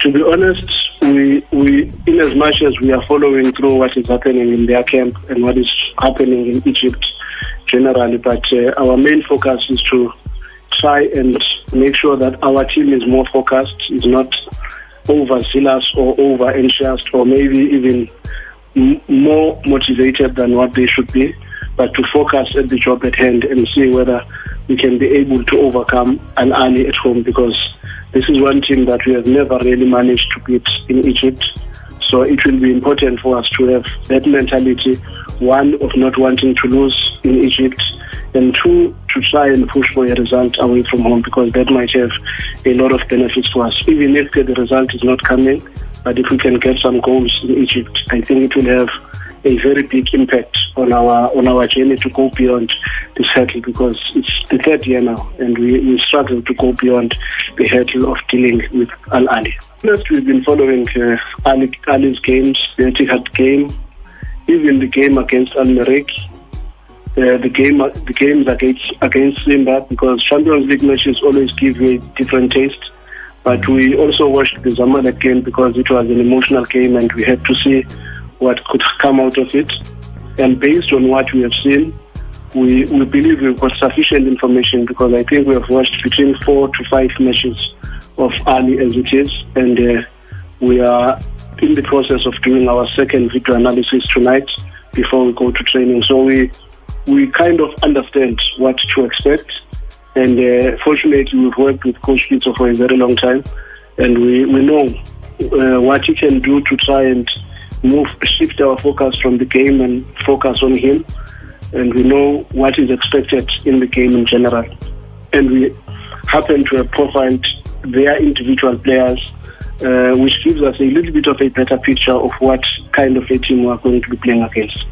To be honest, we in as much as we are following through what is happening in their camp and what is happening in Egypt generally, but our main focus is to try and make sure that our team is more focused, is not overzealous or over anxious, or maybe even more motivated than what they should be, but to focus at the job at hand and see whether we can be able to overcome Al Ahly at home, because this is one team that we have never really managed to beat in Egypt. So it will be important for us to have that mentality, one, of not wanting to lose in Egypt, and two, to try and push for a result away from home, because that might have a lot of benefits for us. Even if the result is not coming, but if we can get some goals in Egypt, I think it will have a very big impact on our journey to go beyond this hurdle, because it's the third year now and we struggle to go beyond the hurdle of dealing with Al Ahly. First, we've been following Ahly's games, the Etihad game, even the game against Al Merreikh, the games against Simba, because Champions League matches always give you a different taste. But we also watched the Zamalek game because it was an emotional game and we had to see what could come out of it. And based on what we have seen, we believe we've got sufficient information, because I think we have watched between 4 to 5 matches of Ahly as it is, and we are in the process of doing our second video analysis tonight before we go to training. So we kind of understand what to expect, and fortunately we've worked with Coach Pitso for a very long time, and we know what he can do to try and shift our focus from the game and focus on him, and we know what is expected in the game in general, and we happen to have profiled their individual players, which gives us a little bit of a better picture of what kind of a team we are going to be playing against.